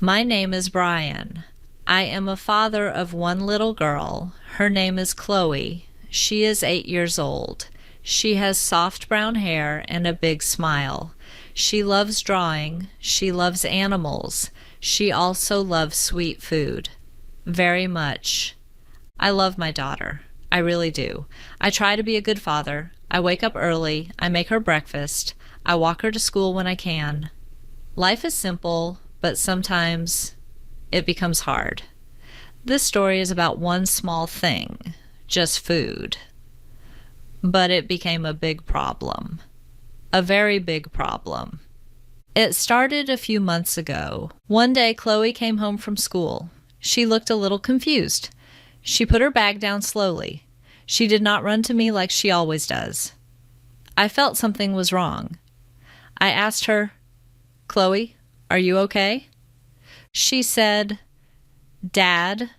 My name is Brian. I am a father of one little girl. Her name is Chloe. She is 8 years old. She has soft brown hair and a big smile. She loves drawing. She loves animals. She also loves sweet food. Very much. I love my daughter. I really do. I try to be a good father. I wake up early. I make her breakfast. I walk her to school when I can. Life is simple, but sometimes it becomes hard. This story is about one small thing, just food. But it became a big problem. A very big problem. It started a few months ago. One day, Chloe came home from school. She looked a little confused. She put her bag down slowly. She did not run to me like she always does. I felt something was wrong. I asked her, "Chloe, are you okay?" She said, "Dad,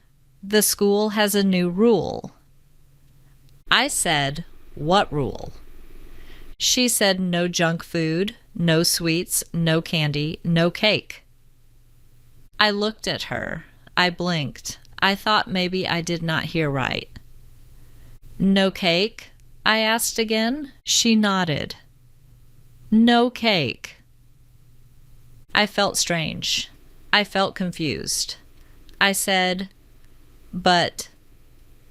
the school has a new rule." I said, "What rule?" She said, "No junk food, no sweets, no candy, no cake." I looked at her. I blinked. I thought maybe I did not hear right. "No cake?" I asked again. She nodded. "No cake." I felt strange. I felt confused. I said, "But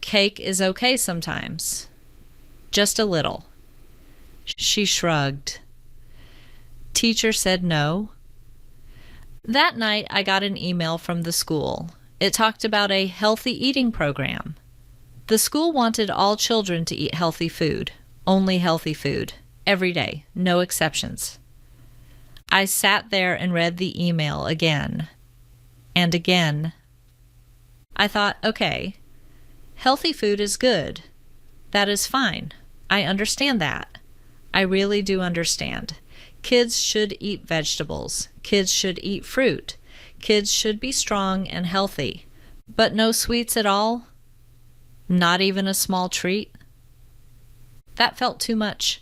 cake is okay sometimes. Just a little." She shrugged. Teacher said no. That night I got an email from the school. It talked about a healthy eating program. The school wanted all children to eat healthy food, only healthy food, every day, no exceptions. I sat there and read the email again and again. I thought, okay, healthy food is good. That is fine. I understand that. I really do understand. Kids should eat vegetables. Kids should eat fruit. Kids should be strong and healthy. But no sweets at all? Not even a small treat? That felt too much.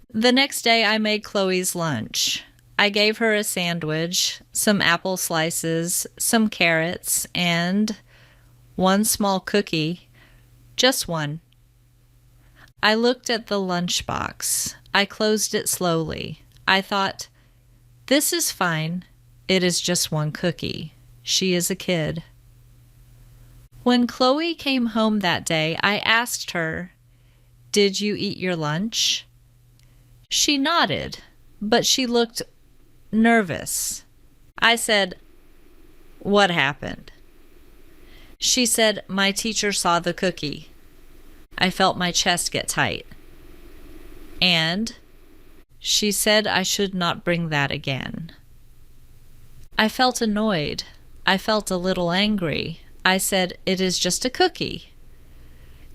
The next day I made Chloe's lunch. I gave her a sandwich, some apple slices, some carrots, and one small cookie. Just one. I looked at the lunchbox. I closed it slowly. I thought, this is fine. It is just one cookie. She is a kid. When Chloe came home that day, I asked her, "Did you eat your lunch?" She nodded, but she looked nervous. I said, "What happened?" She said, "My teacher saw the cookie." I felt my chest get tight. And she said I should not bring that again. I felt annoyed. I felt a little angry. I said, "It is just a cookie."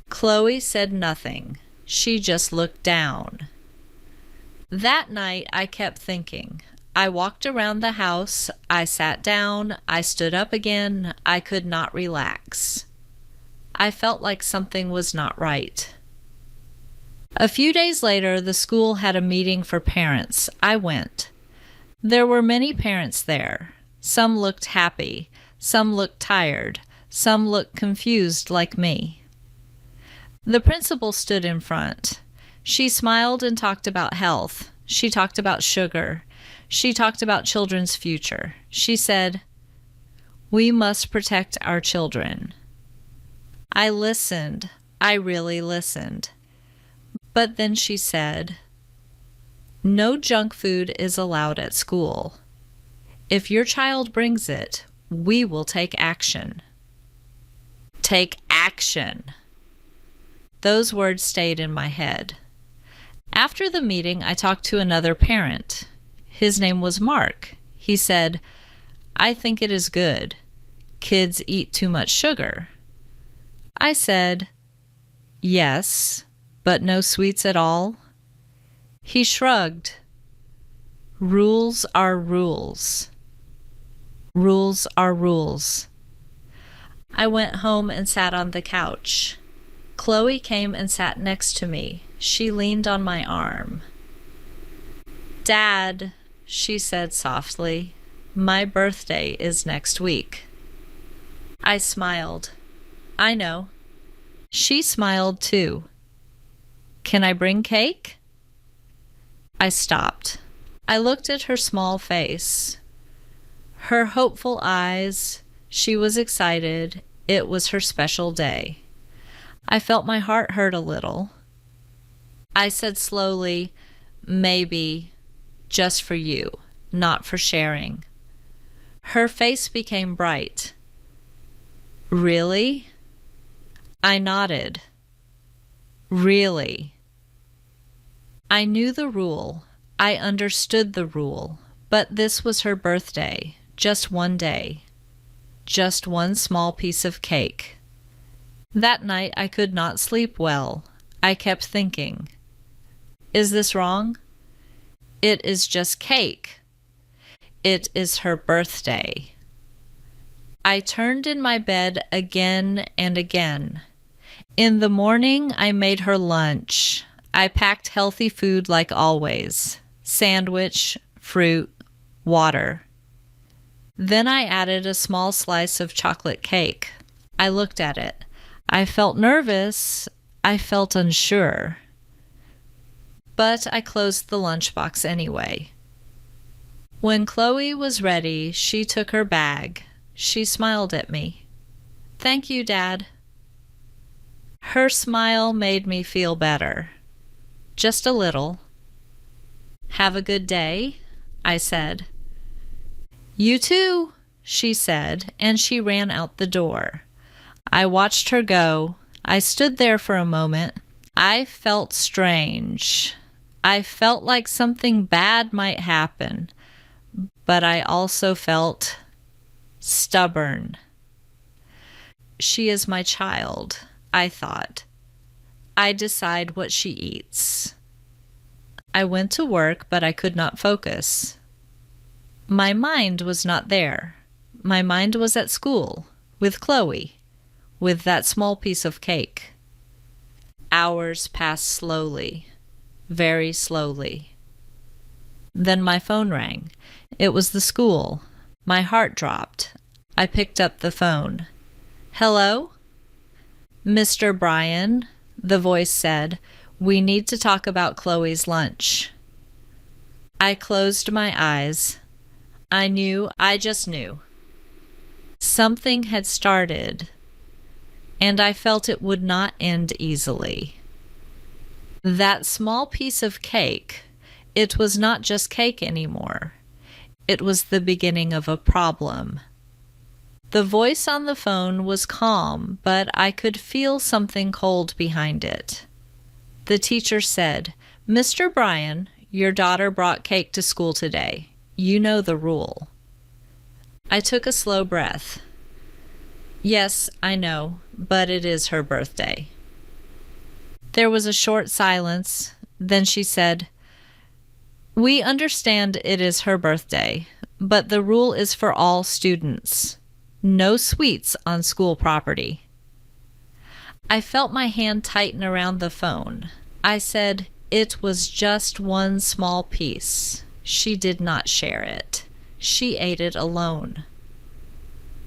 Chloe said nothing. She just looked down. That night I kept thinking. I walked around the house. I sat down. I stood up again. I could not relax. I felt like something was not right. A few days later, the school had a meeting for parents. I went. There were many parents there. Some looked happy. Some looked tired. Some looked confused like me. The principal stood in front. She smiled and talked about health. She talked about sugar. She talked about children's future. She said, "We must protect our children." I listened. I really listened. But then she said, "No junk food is allowed at school. If your child brings it, we will take action." Take action. Those words stayed in my head. After the meeting, I talked to another parent. His name was Mark. He said, "I think it is good. Kids eat too much sugar." I said, "Yes, but no sweets at all?" He shrugged. Rules are rules. Rules are rules. I went home and sat on the couch. Chloe came and sat next to me. She leaned on my arm. "Dad," she said softly, My birthday is next week. I smiled. I know. She smiled too. Can I bring cake? I stopped. I looked at her small face. Her hopeful eyes. She was excited. It was her special day. I felt my heart hurt a little. I said slowly, maybe, just for you, not for sharing. Her face became bright. Really? I nodded. Really? I knew the rule. I understood the rule. But this was her birthday. Just one day. Just one small piece of cake. That night I could not sleep well. I kept thinking, is this wrong? It is just cake. It is her birthday. I turned in my bed again and again. In the morning, I made her lunch. I packed healthy food like always. Sandwich, fruit, water. Then I added a small slice of chocolate cake. I looked at it. I felt nervous. I felt unsure. But I closed the lunchbox anyway. When Chloe was ready, she took her bag. She smiled at me. Thank you, Dad. Her smile made me feel better. Just a little. Have a good day, I said. You too, she said, and she ran out the door. I watched her go. I stood there for a moment. I felt strange. I felt like something bad might happen, but I also felt stubborn. She is my child, I thought. I decide what she eats. I went to work, but I could not focus. My mind was not there. My mind was at school, with Chloe, with that small piece of cake. Hours passed slowly, very slowly. Then my phone rang. It was the school. My heart dropped. I picked up the phone. Hello? Mr. Bryan, the voice said, we need to talk about Chloe's lunch. I closed my eyes. I just knew. Something had started, and I felt it would not end easily. That small piece of cake, it was not just cake anymore. It was the beginning of a problem. The voice on the phone was calm, but I could feel something cold behind it. The teacher said, Mr. Bryan, your daughter brought cake to school today. You know the rule. I took a slow breath. Yes, I know, but it is her birthday. There was a short silence. Then she said, we understand it is her birthday, but the rule is for all students. No sweets on school property. I felt my hand tighten around the phone. I said, it was just one small piece. She did not share it. She ate it alone.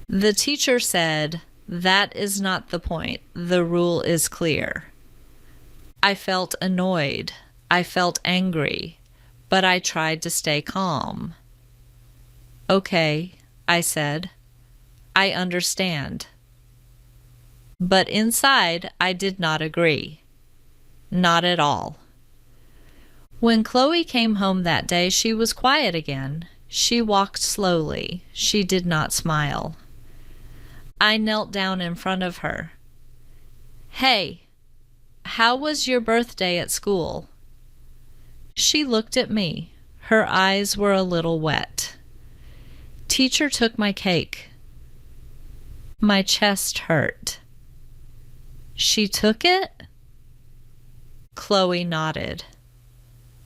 The teacher said, that is not the point. The rule is clear. I felt annoyed. I felt angry, but I tried to stay calm. Okay, I said. I understand. But inside, I did not agree. Not at all. When Chloe came home that day, she was quiet again. She walked slowly. She did not smile. I knelt down in front of her. Hey, how was your birthday at school? She looked at me. Her eyes were a little wet. Teacher took my cake. My chest hurt. She took it? Chloe nodded.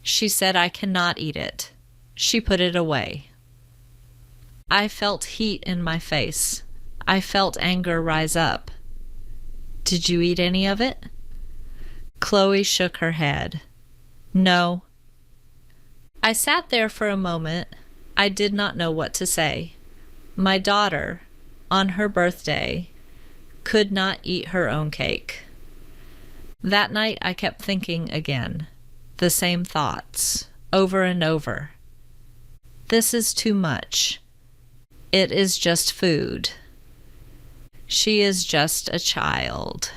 She said I cannot eat it. She put it away. I felt heat in my face. I felt anger rise up. Did you eat any of it? Chloe shook her head. No. I sat there for a moment. I did not know what to say. My daughter, on her birthday, could not eat her own cake. That night I kept thinking again, the same thoughts, over and over. This is too much. It is just food. She is just a child.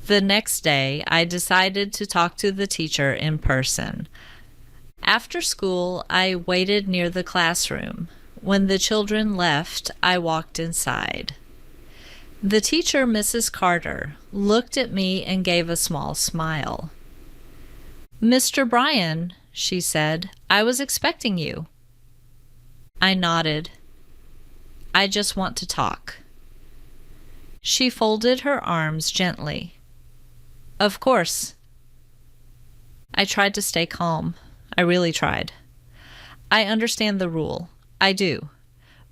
The next day, I decided to talk to the teacher in person. After school, I waited near the classroom. When the children left, I walked inside. The teacher, Mrs. Carter, looked at me and gave a small smile. "Mr. Bryan," she said, "I was expecting you." I nodded. "I just want to talk." She folded her arms gently. "Of course." I tried to stay calm. I really tried. "I understand the rule. I do.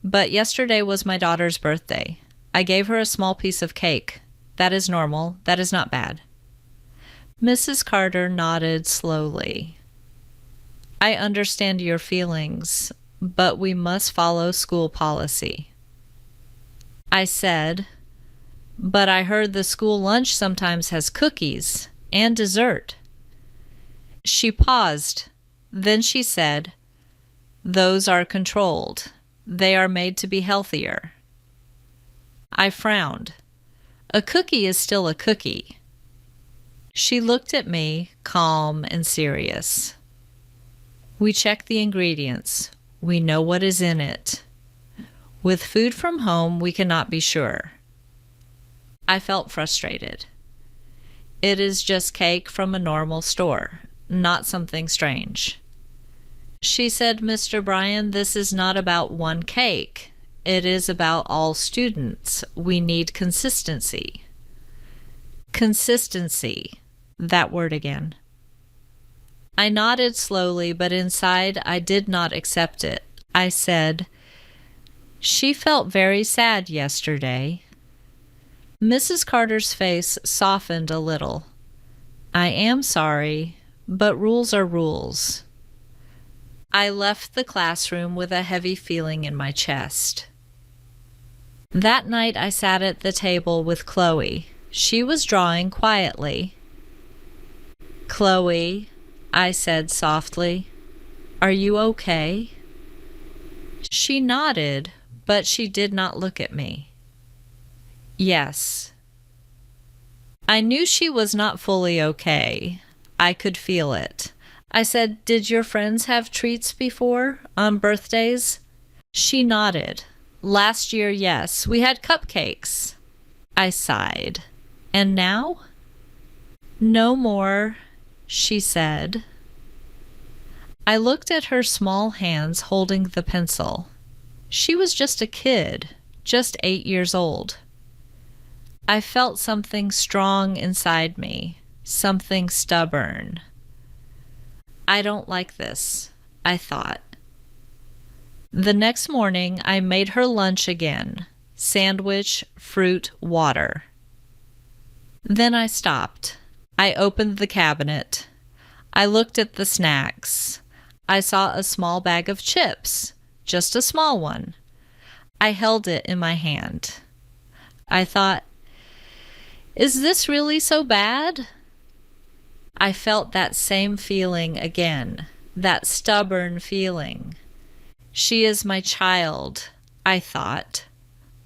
But yesterday was my daughter's birthday. I gave her a small piece of cake. That is normal. That is not bad." Mrs. Carter nodded slowly. "I understand your feelings, but we must follow school policy." I said, "But I heard the school lunch sometimes has cookies and dessert." She paused. Then she said, "Those are controlled. They are made to be healthier." I frowned. A cookie is still a cookie. She looked at me, calm and serious. "We check the ingredients. We know what is in it. With food from home, we cannot be sure." I felt frustrated. It is just cake from a normal store, not something strange. She said, "Mr. Bryan, this is not about one cake. It is about all students. We need consistency." Consistency. That word again. I nodded slowly, but inside I did not accept it. I said, "She felt very sad yesterday." Mrs. Carter's face softened a little. "I am sorry, but rules are rules." I left the classroom with a heavy feeling in my chest. That night I sat at the table with Chloe. She was drawing quietly. "Chloe," I said softly, "are you okay?" She nodded, but she did not look at me. "Yes." I knew she was not fully okay. I could feel it. I said, "Did your friends have treats before, on birthdays?" She nodded. "Last year, yes. We had cupcakes." I sighed. "And now?" "No more," she said. I looked at her small hands holding the pencil. She was just a kid, just 8 years old. I felt something strong inside me, something stubborn. I don't like this, I thought. The next morning, I made her lunch again, sandwich, fruit, water. Then I stopped. I opened the cabinet. I looked at the snacks. I saw a small bag of chips, just a small one. I held it in my hand. I thought, is this really so bad? I felt that same feeling again, that stubborn feeling. She is my child, I thought.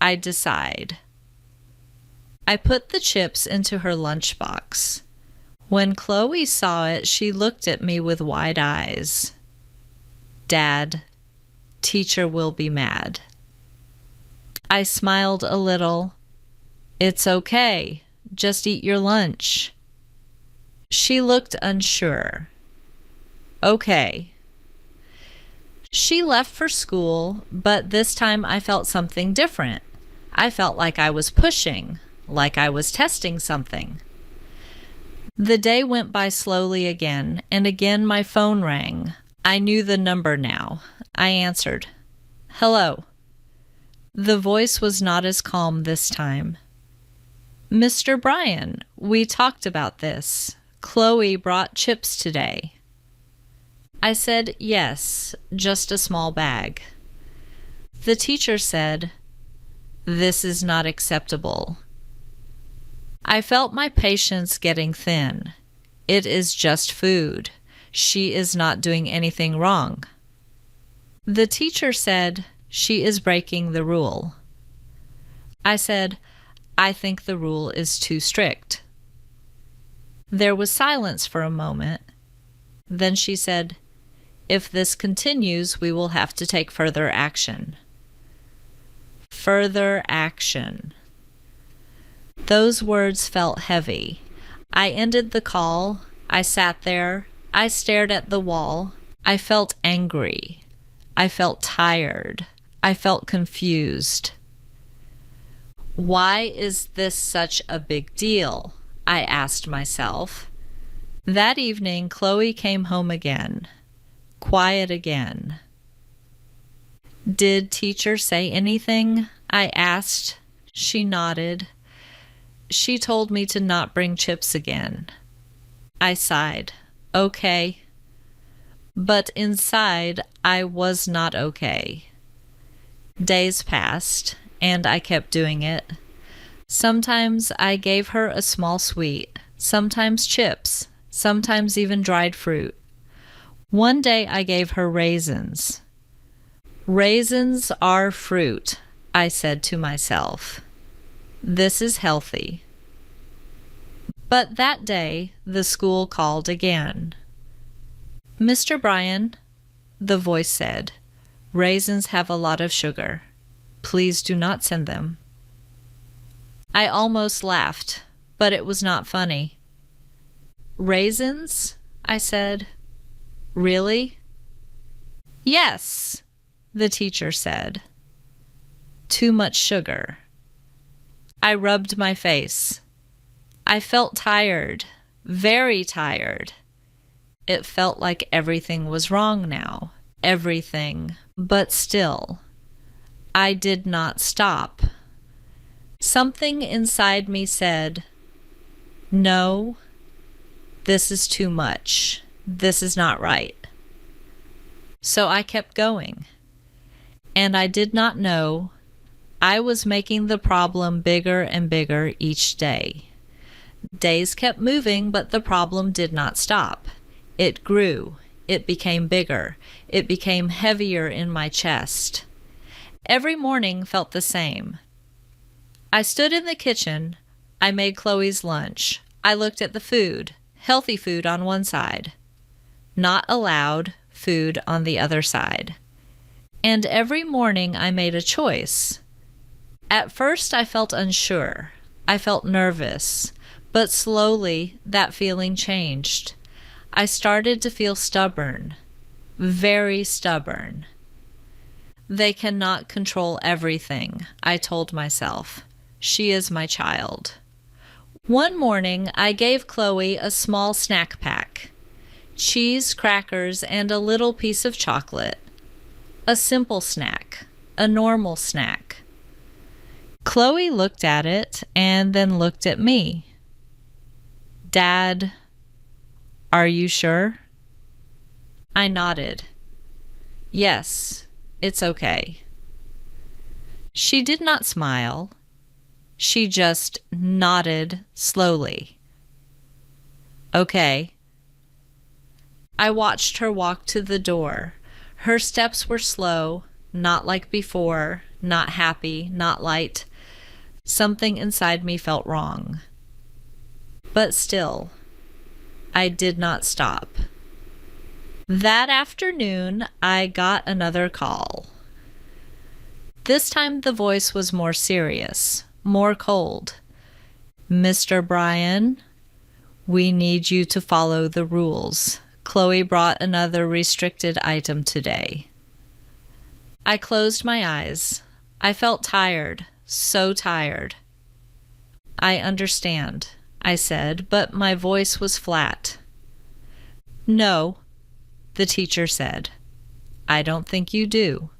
I decide. I put the chips into her lunchbox. When Chloe saw it, she looked at me with wide eyes. Dad, teacher will be mad. I smiled a little. It's okay. Just eat your lunch. She looked unsure. Okay. She left for school, but this time I felt something different. I felt like I was pushing, like I was testing something. The day went by slowly again, and again my phone rang. I knew the number now. I answered. Hello. The voice was not as calm this time. Mr. Bryan, we talked about this. Chloe brought chips today. I said, "Yes, just a small bag." The teacher said, "This is not acceptable." I felt my patience getting thin. It is just food. She is not doing anything wrong. The teacher said, "She is breaking the rule." I said, "I think the rule is too strict." There was silence for a moment. Then she said, "If this continues, we will have to take further action." Further action. Those words felt heavy. I ended the call. I sat there. I stared at the wall. I felt angry. I felt tired. I felt confused. Why is this such a big deal? I asked myself. That evening, Chloe came home again. Quiet again. "Did teacher say anything?" I asked. She nodded. "She told me to not bring chips again." I sighed. Okay. But inside, I was not okay. Days passed, and I kept doing it. Sometimes I gave her a small sweet, sometimes chips, sometimes even dried fruit. One day I gave her raisins. "Raisins are fruit," I said to myself. "This is healthy." But that day, the school called again. "Mr. Bryan," the voice said, "raisins have a lot of sugar. Please do not send them." I almost laughed, but it was not funny. "Raisins?" I said. "Really?" "Yes," the teacher said. "Too much sugar." I rubbed my face. I felt tired, very tired. It felt like everything was wrong now, everything, but still, I did not stop. Something inside me said, "No, this is too much. This is not right." So I kept going. And I did not know I was making the problem bigger and bigger each day. Days kept moving, but the problem did not stop. It grew. It became bigger. It became heavier in my chest. Every morning felt the same. I stood in the kitchen. I made Chloe's lunch. I looked at the food, healthy food on one side, not allowed food on the other side. And every morning I made a choice. At first I felt unsure. I felt nervous. But slowly that feeling changed. I started to feel stubborn. Very stubborn. They cannot control everything, I told myself. She is my child. One morning I gave Chloe a small snack pack. Cheese, crackers, and a little piece of chocolate. A simple snack. A normal snack. Chloe looked at it and then looked at me. "Dad, are you sure?" I nodded. "Yes, it's okay." She did not smile. She just nodded slowly. "Okay." I watched her walk to the door. Her steps were slow, not like before, not happy, not light. Something inside me felt wrong. But still, I did not stop. That afternoon, I got another call. This time the voice was more serious, more cold. "Mr. Bryan, we need you to follow the rules. Chloe brought another restricted item today." I closed my eyes. I felt tired, so tired. "I understand," I said, but my voice was flat. "No," the teacher said. "I don't think you do."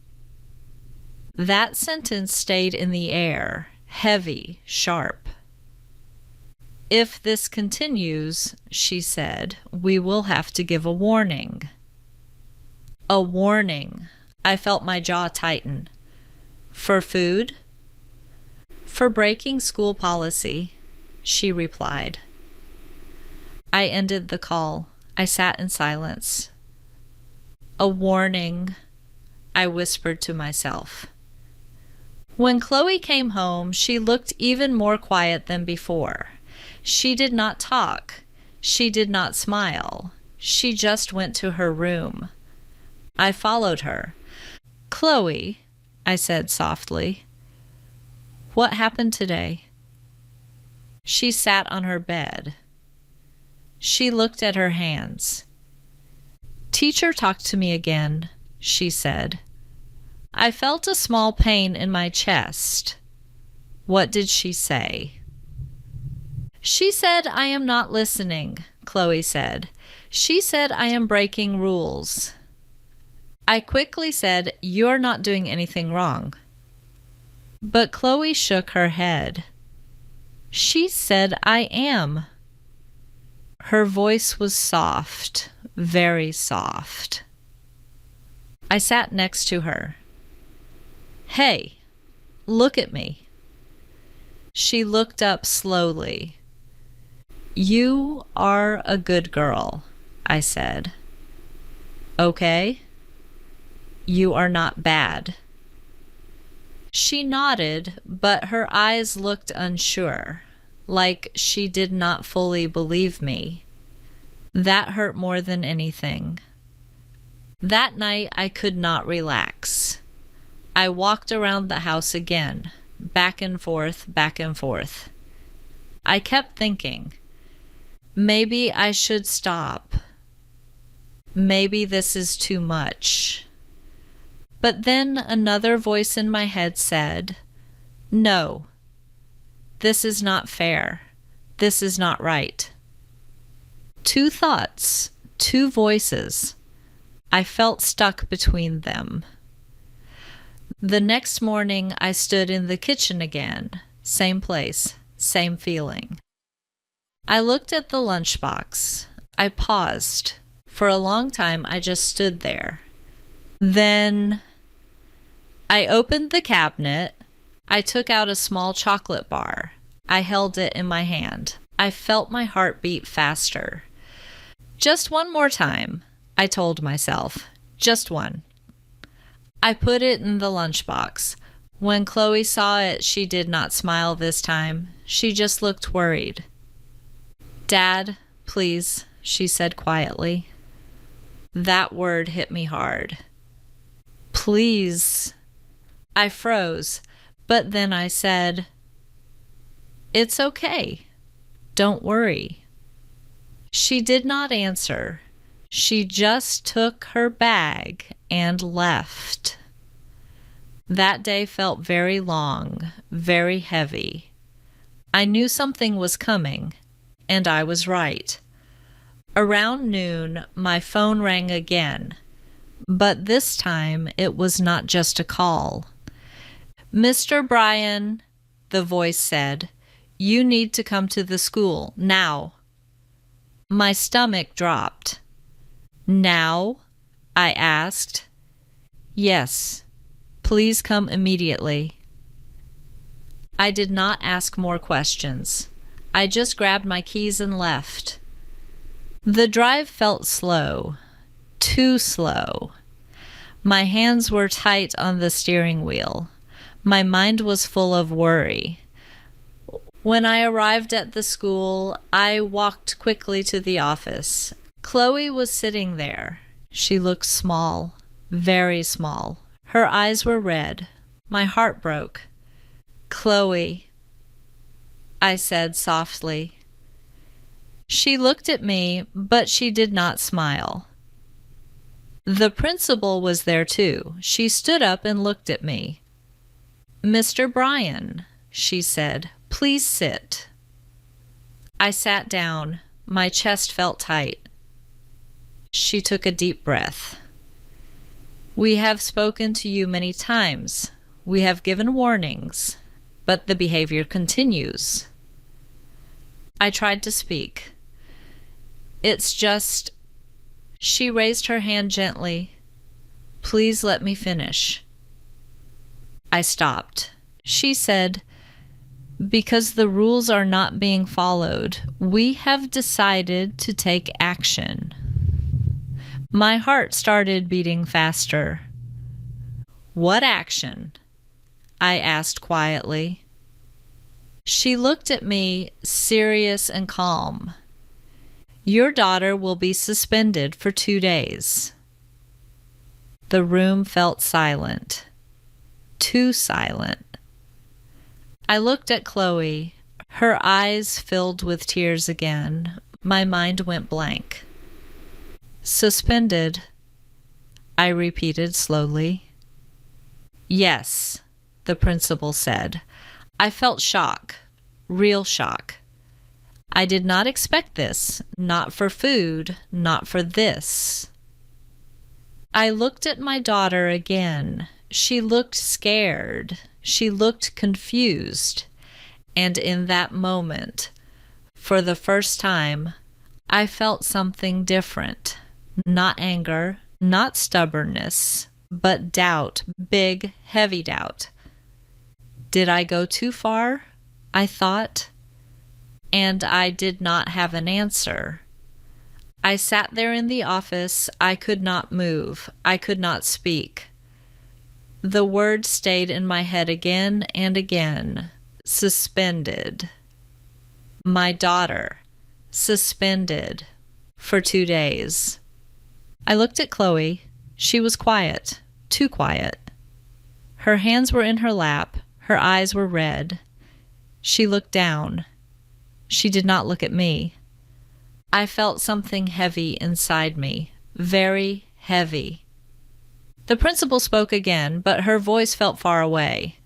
That sentence stayed in the air, heavy, sharp. "If this continues," she said, "we will have to give a warning." A warning. I felt my jaw tighten. For food? For breaking school policy, she replied. I ended the call. I sat in silence. A warning, I whispered to myself. When Chloe came home, she looked even more quiet than before. She did not talk. She did not smile. She just went to her room. I followed her. Chloe, I said softly, what happened today? She sat on her bed. She looked at her hands. Teacher talked to me again, she said. I felt a small pain in my chest. What did she say? She said I am not listening, Chloe said. She said I am breaking rules. I quickly said, you're not doing anything wrong. But Chloe shook her head. She said I am. Her voice was soft, very soft. I sat next to her. Hey, look at me. She looked up slowly. You are a good girl, I said. Okay? You are not bad. She nodded, but her eyes looked unsure, like she did not fully believe me. That hurt more than anything. That night I could not relax. I walked around the house again, back and forth, back and forth. I kept thinking, maybe I should stop. Maybe this is too much. But then another voice in my head said, no, this is not fair. This is not right. Two thoughts, two voices. I felt stuck between them. The next morning I stood in the kitchen again, same place, same feeling. I looked at the lunchbox. I paused. For a long time I just stood there. Then I opened the cabinet. I took out a small chocolate bar. I held it in my hand. I felt my heart beat faster. Just one more time, I told myself. Just one. I put it in the lunchbox. When Chloe saw it, she did not smile this time. She just looked worried. Dad, please, she said quietly. That word hit me hard. Please. I froze, but then I said, it's okay. Don't worry. She did not answer. She just took her bag and left. That day felt very long, very heavy. I knew something was coming, and I was right. Around noon, my phone rang again, but this time it was not just a call. Mr. Bryan, the voice said, you need to come to the school, now. My stomach dropped. Now? I asked. Yes, please come immediately. I did not ask more questions. I just grabbed my keys and left. The drive felt slow, too slow. My hands were tight on the steering wheel. My mind was full of worry. When I arrived at the school, I walked quickly to the office. Chloe was sitting there. She looked small, very small. Her eyes were red. My heart broke. Chloe, I said softly. She looked at me, but she did not smile. The principal was there too. She stood up and looked at me. Mr. Bryan, she said, please sit. I sat down. My chest felt tight. She took a deep breath. We have spoken to you many times. We have given warnings, but the behavior continues. I tried to speak. It's just... She raised her hand gently. Please let me finish. I stopped. She said, because the rules are not being followed, we have decided to take action. My heart started beating faster. What action? I asked quietly. She looked at me, serious and calm. Your daughter will be suspended for 2 days. The room felt silent. Too silent. I looked at Chloe. Her eyes filled with tears again. My mind went blank. Suspended, I repeated slowly. Yes, the principal said. I felt shock, real shock. I did not expect this, not for food, not for this. I looked at my daughter again. She looked scared. She looked confused. And in that moment, for the first time, I felt something different. Not anger, not stubbornness, but doubt, big, heavy doubt. Did I go too far? I thought. And I did not have an answer. I sat there in the office. I could not move. I could not speak. The word stayed in my head again and again. Suspended. My daughter. Suspended. For 2 days. I looked at Chloe. She was quiet. Too quiet. Her hands were in her lap. Her eyes were red. She looked down. She did not look at me. I felt something heavy inside me. Very heavy. The principal spoke again, but her voice felt far away.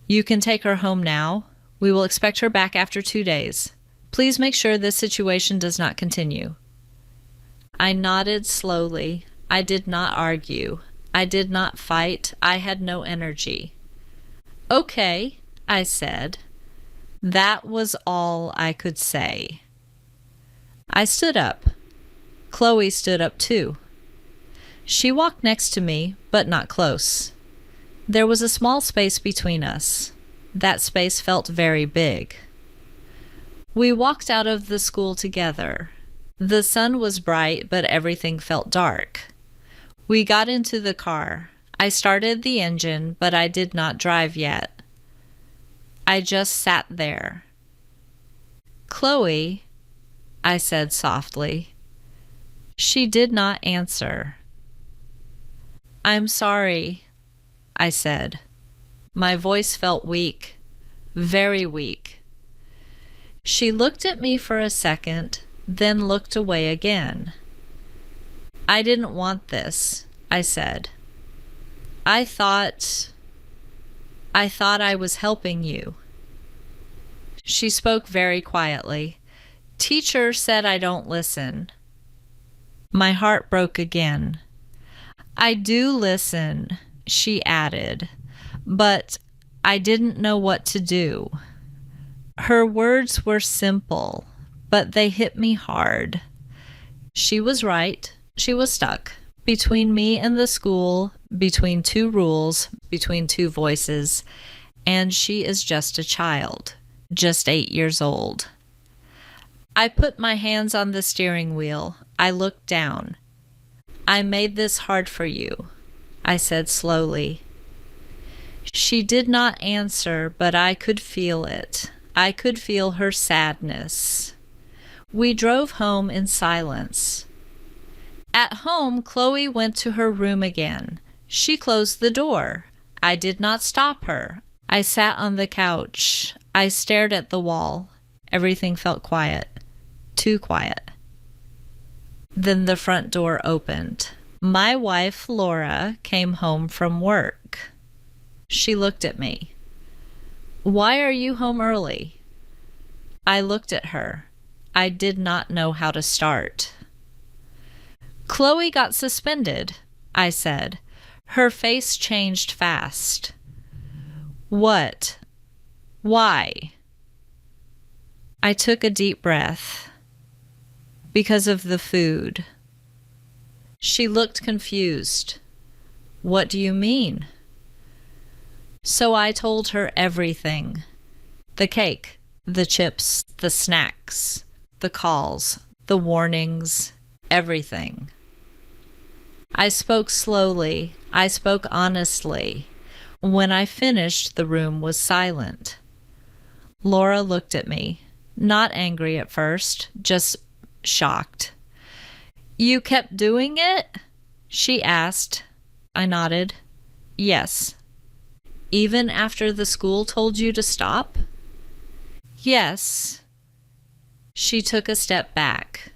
You can take her home now. We will expect her back after 2 days. Please make sure this situation does not continue. I nodded slowly. I did not argue. I did not fight. I had no energy. Okay, I said. That was all I could say. I stood up. Chloe stood up too. She walked next to me, but not close. There was a small space between us. That space felt very big. We walked out of the school together. The sun was bright, but everything felt dark. We got into the car. I started the engine, but I did not drive yet. I just sat there. Chloe, I said softly. She did not answer. I'm sorry, I said. My voice felt weak, very weak. She looked at me for a second, then looked away again. I didn't want this, I said. I thought I was helping you. She spoke very quietly. Teacher said I don't listen. My heart broke again. I do listen, she added, but I didn't know what to do. Her words were simple, but they hit me hard. She was right. She was stuck between me and the school, between 2 rules, between 2 voices, and she is just a child, just 8 years old. I put my hands on the steering wheel. I looked down. I made this hard for you, I said slowly. She did not answer, but I could feel it. I could feel her sadness. We drove home in silence. At home, Chloe went to her room again. She closed the door. I did not stop her. I sat on the couch. I stared at the wall. Everything felt quiet. Too quiet. Then the front door opened. My wife, Laura, came home from work. She looked at me. Why are you home early? I looked at her. I did not know how to start. Chloe got suspended, I said. Her face changed fast. What? Why? I took a deep breath. Because of the food. She looked confused. What do you mean? So I told her everything. The cake, the chips, the snacks, the calls, the warnings, everything. I spoke slowly. I spoke honestly. When I finished, the room was silent. Laura looked at me, not angry at first, just shocked. You kept doing it? She asked. I nodded. Yes. Even after the school told you to stop? Yes. She took a step back.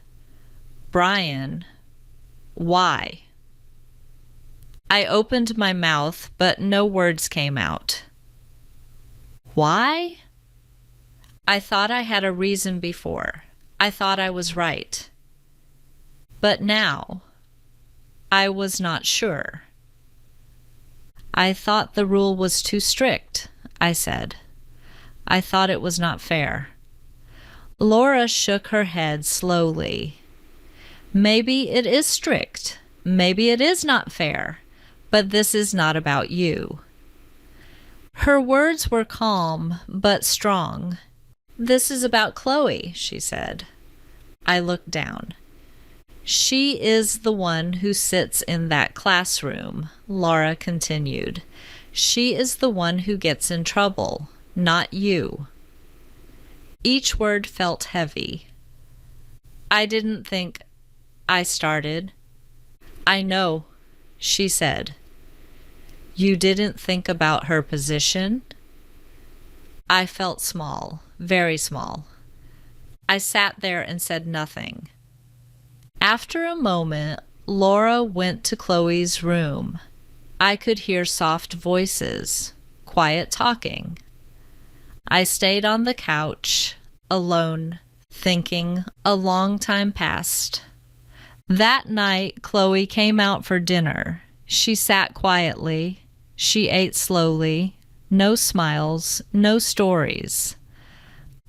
Brian, why? I opened my mouth, but no words came out. Why? I thought I had a reason before. I thought I was right. But now, I was not sure. I thought the rule was too strict, I said. I thought it was not fair. Laura shook her head slowly. Maybe it is strict. Maybe it is not fair. But this is not about you. Her words were calm, but strong. This is about Chloe, she said. I looked down. She is the one who sits in that classroom, Laura continued. She is the one who gets in trouble, not you. Each word felt heavy. I didn't think, I started. I know, she said. You didn't think about her position? I felt small, very small. I sat there and said nothing. After a moment, Laura went to Chloe's room. I could hear soft voices, quiet talking. I stayed on the couch, alone, thinking. A long time passed. That night, Chloe came out for dinner. She sat quietly. She ate slowly. No smiles, no stories.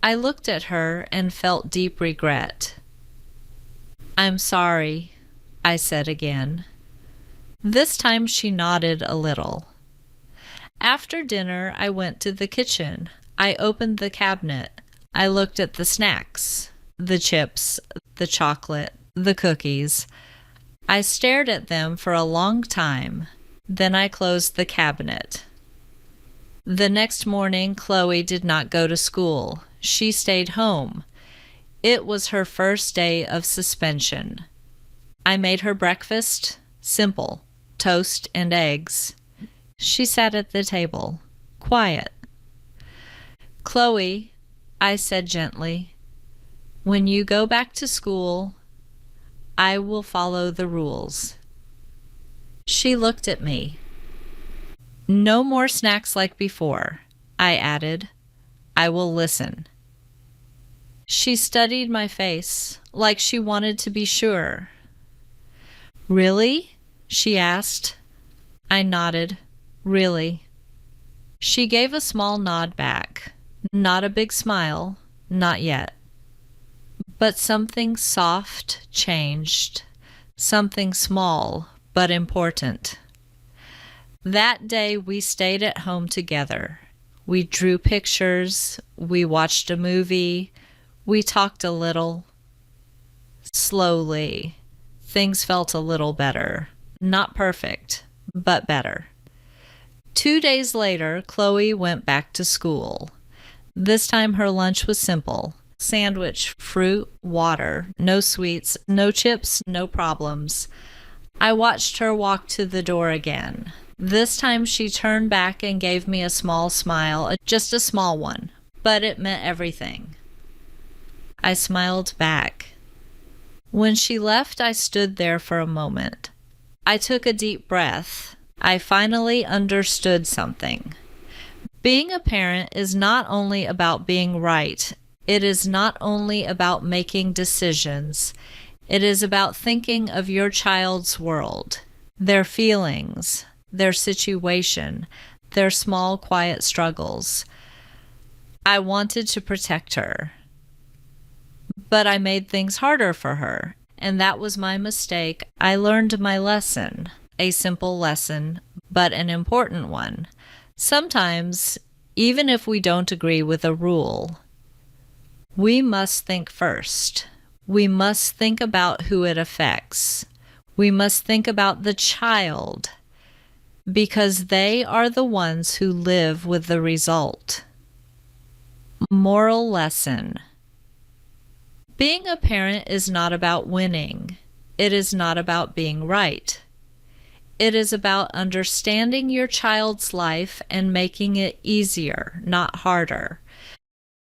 I looked at her and felt deep regret. I'm sorry, I said again. This time she nodded a little. After dinner, I went to the kitchen. I opened the cabinet. I looked at the snacks, the chips, the chocolate, the cookies. I stared at them for a long time. Then I closed the cabinet. The next morning, Chloe did not go to school. She stayed home. It was her first day of suspension. I made her breakfast, simple, toast and eggs. She sat at the table, quiet. Chloe, I said gently, when you go back to school, I will follow the rules. She looked at me. No more snacks like before, I added. I will listen. She studied my face, like she wanted to be sure. Really? She asked. I nodded. Really. She gave a small nod back. Not a big smile, not yet. But something soft changed. Something small, but important. That day we stayed at home together. We drew pictures, we watched a movie, we talked a little. Slowly, things felt a little better. Not perfect, but better. 2 days later, Chloe went back to school. This time her lunch was simple. Sandwich, fruit, water, no sweets, no chips, no problems. I watched her walk to the door again. This time she turned back and gave me a small smile, just a small one, but it meant everything. I smiled back. When she left, I stood there for a moment. I took a deep breath. I finally understood something. Being a parent is not only about being right. It is not only about making decisions. It is about thinking of your child's world, their feelings, their situation, their small, quiet struggles. I wanted to protect her, but I made things harder for her, and that was my mistake. I learned my lesson. a simple lesson, but an important one. Sometimes, even if we don't agree with a rule, we must think first. We must think about who it affects. We must think about the child, because they are the ones who live with the result. Moral lesson. Being a parent is not about winning. It is not about being right. It is about understanding your child's life and making it easier, not harder.